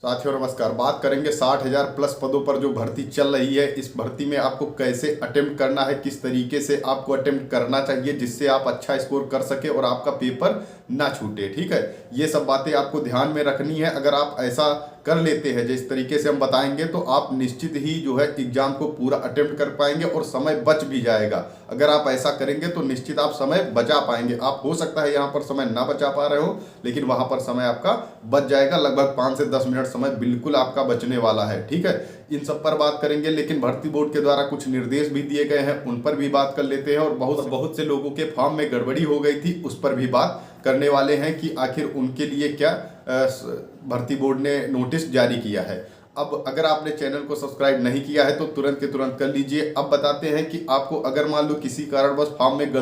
साथियों नमस्कार। बात करेंगे 60,000 प्लस पदों पर जो भर्ती चल रही है। इस भर्ती में आपको कैसे अटेम्प्ट करना है, किस तरीके से आपको अटेम्प्ट करना चाहिए जिससे आप अच्छा स्कोर कर सके और आपका पेपर ना छूटे। ठीक है, ये सब बातें आपको ध्यान में रखनी है। अगर आप ऐसा कर लेते हैं जिस तरीके से हम बताएंगे तो आप निश्चित ही जो है एग्जाम को पूरा अटेम्प्ट कर पाएंगे और समय बच भी जाएगा। अगर आप ऐसा करेंगे तो निश्चित आप समय बचा पाएंगे। आप हो सकता है यहाँ पर समय ना बचा पा रहे हो, लेकिन वहां पर समय आपका बच जाएगा। लगभग 5 से 10 मिनट समय बिल्कुल आपका बचने वाला है। ठीक है, इन सब पर बात करेंगे, लेकिन भर्ती बोर्ड के द्वारा कुछ निर्देश भी दिए गए हैं, उन पर भी बात कर लेते हैं। और बहुत से लोगों के फॉर्म में गड़बड़ी हो गई थी, उस पर भी बात करने वाले हैं कि आखिर उनके लिए क्या भर्ती बोर्ड ने नोटिस जारी किया है। अब अगर आपने चैनल को सब्सक्राइब नहीं किया है तो तुरंत के तुरंत कर लीजिए। अब बताते हैं कि आपको अगर मान लो किसी कारणवश फॉर्म में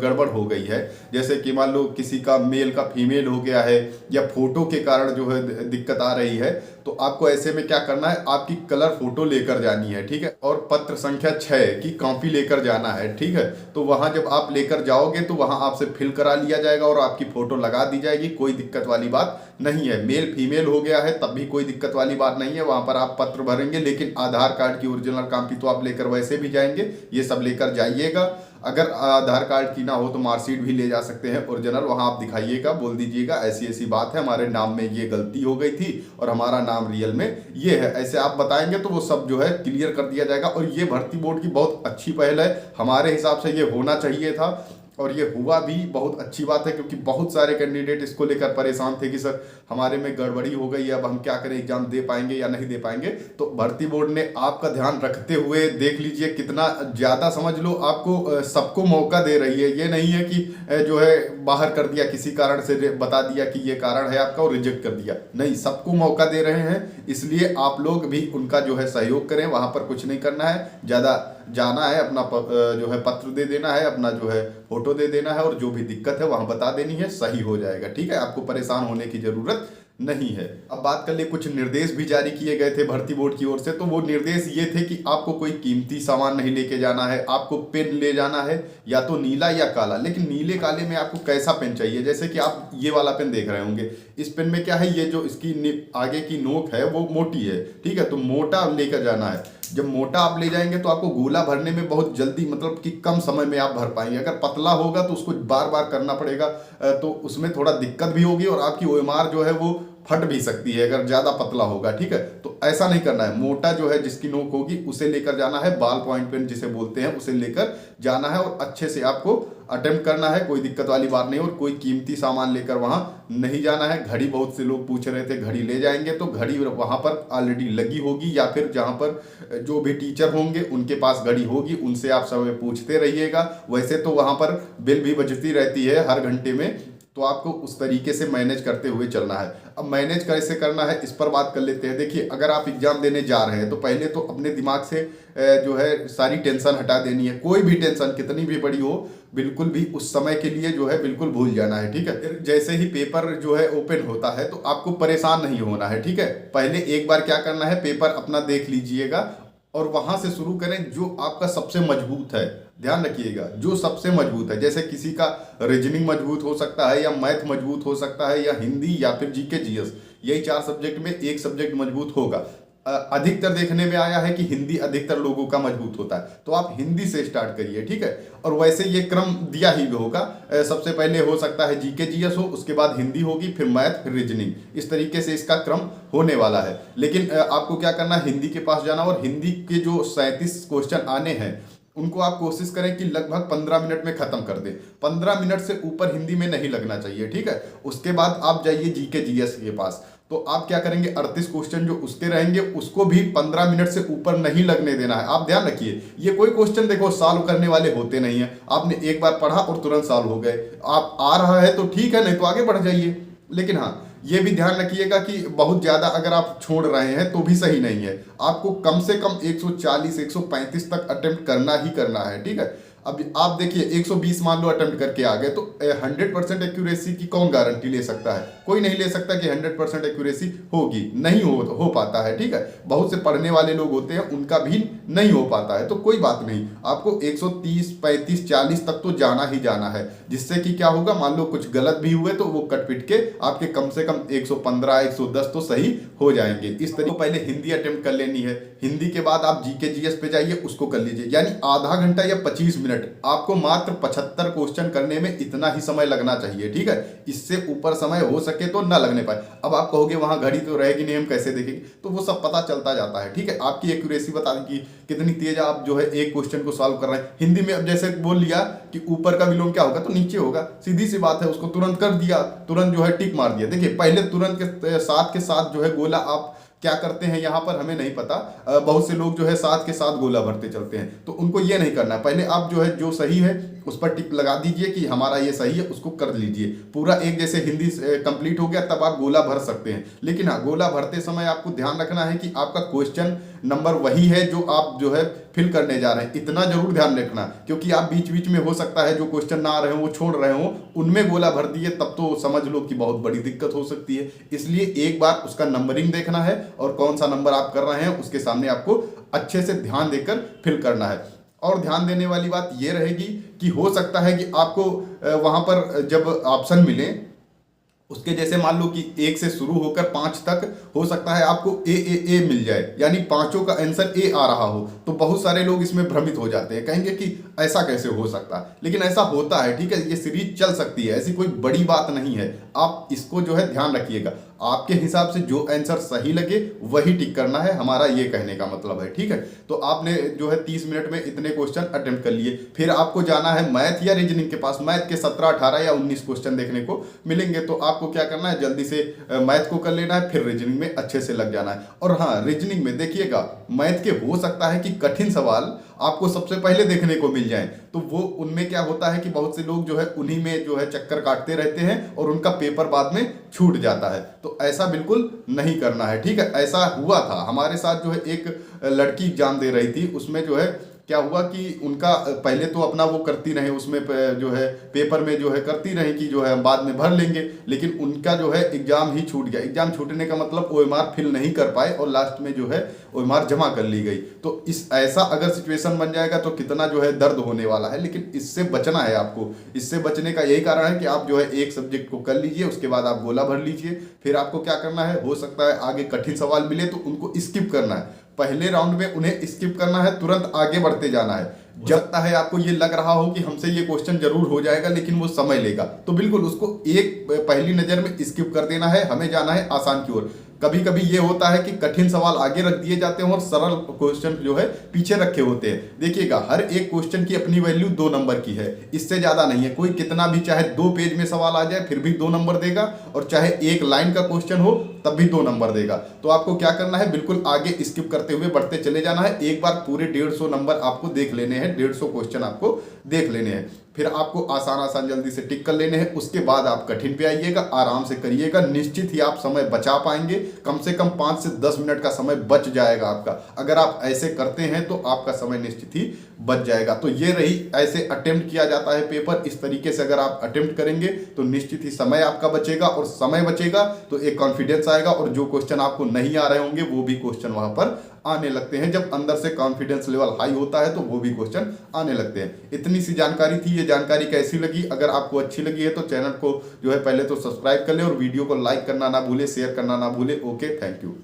गड़बड़ हो गई है, जैसे कि मान लो किसी का मेल का फीमेल हो गया है या फोटो के कारण जो है दिक्कत आ रही है, तो आपको ऐसे में क्या करना है, आपकी कलर फोटो लेकर जानी है। ठीक है, और पत्र संख्या 6 की कॉपी लेकर जाना है। ठीक है, तो वहां जब आप लेकर जाओगे तो वहां आपसे फिल करा लिया जाएगा और आपकी फोटो लगा दी जाएगी। कोई दिक्कत वाली बात नहीं है। मेल फीमेल हो गया है तब भी कोई दिक्कत वाली बात नहीं है। वहां पर आप पत्र भरेंगे, लेकिन आधार कार्ड की ओरिजिनल कॉपी तो आप लेकर वैसे भी जाएंगे, ये सब लेकर जाइएगा। अगर आधार कार्ड की ना हो तो मार्कशीट भी ले जा सकते हैं ओरिजिनल, वहां आप दिखाइएगा, बोल दीजिएगा ऐसी ऐसी बात है, हमारे नाम में ये गलती हो गई थी और हमारा नाम रियल में ये है। ऐसे आप बताएंगे तो वो सब जो है क्लियर कर दिया जाएगा। और ये भर्ती बोर्ड की बहुत अच्छी पहल है, हमारे हिसाब से ये होना चाहिए था और ये हुआ भी। बहुत अच्छी बात है, क्योंकि बहुत सारे कैंडिडेट इसको लेकर परेशान थे कि सर हमारे में गड़बड़ी हो गई है, अब हम क्या करें, एग्जाम दे पाएंगे या नहीं दे पाएंगे। तो भर्ती बोर्ड ने आपका ध्यान रखते हुए देख लीजिए कितना ज़्यादा, समझ लो आपको सबको मौका दे रही है। ये नहीं है कि जो है बाहर कर दिया, किसी कारण से बता दिया कि ये कारण है आपका और रिजेक्ट कर दिया, नहीं, सबको मौका दे रहे हैं। इसलिए आप लोग भी उनका जो है सहयोग करें। वहां पर कुछ नहीं करना है, ज़्यादा जाना है, अपना जो है पत्र दे देना है, अपना जो है फोटो दे देना है और जो भी दिक्कत है वहां बता देनी है, सही हो जाएगा। ठीक है, आपको परेशान होने की जरूरत नहीं है। अब बात कर ले, कुछ निर्देश भी जारी किए गए थे भर्ती बोर्ड की ओर से। तो वो निर्देश ये थे कि आपको कोई कीमती सामान नहीं लेके जाना है, आपको पेन ले जाना है, या तो नीला या काला। लेकिन नीले काले में आपको कैसा पेन चाहिए, जैसे कि आप ये वाला पेन देख रहे होंगे, इस पेन में क्या है, ये जो इसकी आगे की नोक है वो मोटी है। ठीक है, तो मोटा लेकर जाना है। जब मोटा आप ले जाएंगे तो आपको गोला भरने में बहुत जल्दी, मतलब कि कम समय में आप भर पाएंगे। अगर पतला होगा तो उसको बार बार करना पड़ेगा, तो उसमें थोड़ा दिक्कत भी होगी और आपकी ओएमआर जो है वो फट भी सकती है अगर ज़्यादा पतला होगा। ठीक है, तो ऐसा नहीं करना है। मोटा जो है जिसकी नोक होगी उसे लेकर जाना है, बाल पॉइंट पेन जिसे बोलते हैं उसे लेकर जाना है और अच्छे से आपको अटेम्प्ट करना है। कोई दिक्कत वाली बात नहीं। और कोई कीमती सामान लेकर वहां नहीं जाना है। घड़ी, बहुत से लोग पूछ रहे थे घड़ी ले जाएंगे, तो घड़ी वहां पर ऑलरेडी लगी होगी, या फिर जहां पर जो भी टीचर होंगे उनके पास घड़ी होगी, उनसे आप समय पूछते रहिएगा। वैसे तो वहां पर बिल भी बजती रहती है हर घंटे में, तो आपको उस तरीके से मैनेज करते हुए चलना है। अब मैनेज कैसे करना है इस पर बात कर लेते हैं। देखिए, अगर आप एग्जाम देने जा रहे हैं तो पहले तो अपने दिमाग से जो है सारी टेंशन हटा देनी है। कोई भी टेंशन कितनी भी बड़ी हो, बिल्कुल भी उस समय के लिए जो है बिल्कुल भूल जाना है। ठीक है, फिर जैसे ही पेपर जो है ओपन होता है तो आपको परेशान नहीं होना है। ठीक है, पहले एक बार क्या करना है, पेपर अपना देख लीजिएगा और वहां से शुरू करें जो आपका सबसे मजबूत है। ध्यान रखिएगा, जो सबसे मजबूत है, जैसे किसी का रीजनिंग मजबूत हो सकता है या मैथ मजबूत हो सकता है या हिंदी या फिर जीके जीएस, यही 4 सब्जेक्ट में एक सब्जेक्ट मजबूत होगा। अधिकतर देखने में आया है कि हिंदी अधिकतर लोगों का मजबूत होता है, तो आप हिंदी से स्टार्ट करिए। ठीक है, और वैसे ये क्रम दिया ही होगा। सबसे पहले हो सकता है जीके जीएस हो, उसके बाद हिंदी होगी, फिर मैथ, फिर रीजनिंग, इस तरीके से इसका क्रम होने वाला है। लेकिन आपको क्या करना है, हिंदी के पास जाना और हिंदी के जो 37 क्वेश्चन आने हैं उनको आप कोशिश करें कि लगभग 15 मिनट में खत्म कर दें। 15 मिनट से ऊपर हिंदी में नहीं लगना चाहिए। ठीक है, उसके बाद आप जाइए जीके जीएस के पास, तो आप क्या करेंगे, 38 क्वेश्चन जो उसके रहेंगे उसको भी 15 मिनट से ऊपर नहीं लगने देना है। आप ध्यान रखिए, ये कोई क्वेश्चन देखो सॉल्व करने वाले होते नहीं है। आपने एक बार पढ़ा और तुरंत सॉल्व हो गए, आप आ रहा है तो ठीक है, नहीं तो आगे बढ़ जाइए। लेकिन हाँ, ये भी ध्यान रखिएगा कि बहुत ज़्यादा अगर आप छोड़ रहे हैं तो भी सही नहीं है। आपको कम से कम 140 135 तक अटेम्प्ट करना ही करना है। ठीक है, अब आप देखिए 120 मान लो अटेम्प्ट करके आ गए, तो 100% एक्यूरेसी की कौन गारंटी ले सकता है? कोई नहीं ले सकता कि 100% एक्यूरेसी होगी, नहीं हो पाता है, ठीक है। बहुत से पढ़ने वाले लोग होते हैं, उनका भी नहीं हो पाता है, तो कोई बात नहीं, आपको 130, 35, 40 तक तो जाना ही जाना है, जिससे कि क्या होगा, मान लो कुछ गलत भी हुए तो वो कट पिट के आपके कम से कम 115, 110 तो सही हो जाएंगे। इस तरीके पहले हिंदी अटेम्प्ट कर लेनी है, हिंदी के बाद आप जीके जीएस पे जाइए, उसको कर लीजिए, यानी आधा घंटा या 25 मिनट आपको मात्र 75 क्वेश्चन करने में इतना ही समय लगना चाहिए, ठीक है। इससे ऊपर समय हो सके तो ना लगने पाए। अब आप कहोगे वहां घड़ी तो रहेगी नहीं, हम कैसे देखेंगे? तो वो सब पता चलता जाता है, ठीक है। आपकी एक्यूरेसी बता देगी कितनी तेज आप जो है एक क्वेश्चन को सॉल्व कर रहे हैं। हिंदी में अब जैसे बोल लिया कि ऊपर का विलोम क्या होगा, तो नीचे होगा, सीधी सी बात है, उसको तुरंत कर दिया, तुरंत जो है टिक मार दिया। देखिए पहले तुरंत के साथ जो है गोला आप क्या करते हैं, यहाँ पर हमें नहीं पता, बहुत से लोग जो है साथ के साथ गोला भरते चलते हैं, तो उनको ये नहीं करना है। पहले आप जो है जो सही है उस पर टिक लगा दीजिए कि हमारा ये सही है, उसको कर लीजिए। पूरा एक जैसे हिंदी कंप्लीट हो गया, तब आप गोला भर सकते हैं। लेकिन हाँ, गोला भरते समय आपको ध्यान रखना है कि आपका क्वेश्चन नंबर वही है जो आप जो है फिल करने जा रहे हैं, इतना जरूर ध्यान रखना, क्योंकि आप बीच बीच में हो सकता है जो क्वेश्चन ना आ रहे हो वो छोड़ रहे हो, उनमें गोला भर दिए, तब तो समझ लो कि बहुत बड़ी दिक्कत हो सकती है। इसलिए एक बार उसका नंबरिंग देखना है और कौन सा नंबर आप कर रहे हैं उसके सामने आपको अच्छे से ध्यान देकर फिल करना है। और ध्यान देने वाली बात ये रहेगी कि हो सकता है कि आपको वहां पर जब ऑप्शन मिले, उसके जैसे मान लो कि 1 से शुरू होकर 5 तक हो सकता है आपको ए मिल जाए, यानी पांचों का आंसर ए आ रहा हो, तो बहुत सारे लोग इसमें भ्रमित हो जाते हैं, कहेंगे कि ऐसा कैसे हो सकता है, लेकिन ऐसा होता है, ठीक है। ये सीरीज चल सकती है, ऐसी कोई बड़ी बात नहीं है। आप इसको जो है ध्यान रखिएगा, आपके हिसाब से जो आंसर सही लगे वही टिक करना है, हमारा ये कहने का मतलब है, ठीक है। तो आपने जो है 30 मिनट में इतने क्वेश्चन अटेम्प्ट कर लिए, फिर आपको जाना है मैथ या रीजनिंग के पास। मैथ के 17, 18 या 19 क्वेश्चन देखने को मिलेंगे, तो आपको क्या करना है, जल्दी से मैथ को कर लेना है, फिर रीजनिंग में अच्छे से लग जाना है। और हाँ, रीजनिंग में देखिएगा, मैथ के हो सकता है कि कठिन सवाल आपको सबसे पहले देखने को मिल जाए, तो वो उनमें क्या होता है कि बहुत से लोग जो है उन्हीं में जो है चक्कर काटते रहते हैं और उनका पेपर बाद में छूट जाता है। तो ऐसा बिल्कुल नहीं करना है, ठीक है। ऐसा हुआ था हमारे साथ, जो है एक लड़की एग्जाम दे रही थी, उसमें जो है क्या हुआ कि उनका पहले तो अपना वो करती रहे, उसमें जो है पेपर में जो है करती रहे कि जो है हम बाद में भर लेंगे, लेकिन उनका जो है एग्जाम ही छूट गया। एग्जाम छूटने का मतलब ओएमआर फिल नहीं कर पाए और लास्ट में जो है ओएमआर जमा कर ली गई। तो इस ऐसा अगर सिचुएशन बन जाएगा तो कितना जो है दर्द होने वाला है, लेकिन इससे बचना है आपको। इससे बचने का यही कारण है कि आप जो है एक सब्जेक्ट को कर लीजिए, उसके बाद आप गोला भर लीजिए। फिर आपको क्या करना है, हो सकता है आगे कठिन सवाल मिले तो उनको स्किप करना है, पहले राउंड में उन्हें स्किप करना है, तुरंत आगे बढ़ते जाना है। जब तक है आपको ये लग रहा हो कि हमसे ये क्वेश्चन जरूर हो जाएगा लेकिन वो समय लेगा, तो बिल्कुल उसको एक पहली नजर में स्किप कर देना है, हमें जाना है आसान की ओर। कभी कभी ये होता है कि कठिन सवाल आगे रख दिए जाते हैं और सरल क्वेश्चन जो है पीछे रखे होते हैं। देखिएगा, हर एक क्वेश्चन की अपनी वैल्यू 2 नंबर की है, इससे ज्यादा नहीं है। कोई कितना भी चाहे 2 पेज में सवाल आ जाए फिर भी 2 नंबर देगा, और चाहे 1 लाइन का क्वेश्चन हो तब भी 2 नंबर देगा। तो आपको क्या करना है, बिल्कुल आगे स्किप करते हुए बढ़ते चले जाना है। एक बार पूरे 150 नंबर आपको देख लेने हैं, 150 क्वेश्चन आपको देख लेने हैं, फिर आपको आसान आसान जल्दी से टिक कर लेने हैं। उसके बाद आप कठिन पे आइएगा, आराम से करिएगा, निश्चित ही आप समय बचा पाएंगे। कम से कम 5 से 10 मिनट का समय बच जाएगा आपका। अगर आप ऐसे करते हैं तो आपका समय निश्चित ही बच जाएगा। तो ये रही, ऐसे अटेम्प्ट किया जाता है पेपर। इस तरीके से अगर आप अटेम्प्ट करेंगे तो निश्चित ही समय आपका बचेगा, और समय बचेगा तो एक कॉन्फिडेंस आएगा, और जो क्वेश्चन आपको नहीं आ रहे होंगे वो भी क्वेश्चन वहां पर आने लगते हैं। जब अंदर से कॉन्फिडेंस लेवल हाई होता है तो वो भी क्वेश्चन आने लगते हैं। इतनी सी जानकारी थी। ये जानकारी कैसी लगी? अगर आपको अच्छी लगी है तो चैनल को जो है पहले तो सब्सक्राइब कर ले, और वीडियो को लाइक करना ना भूले, शेयर करना ना भूले। Okay, thank you.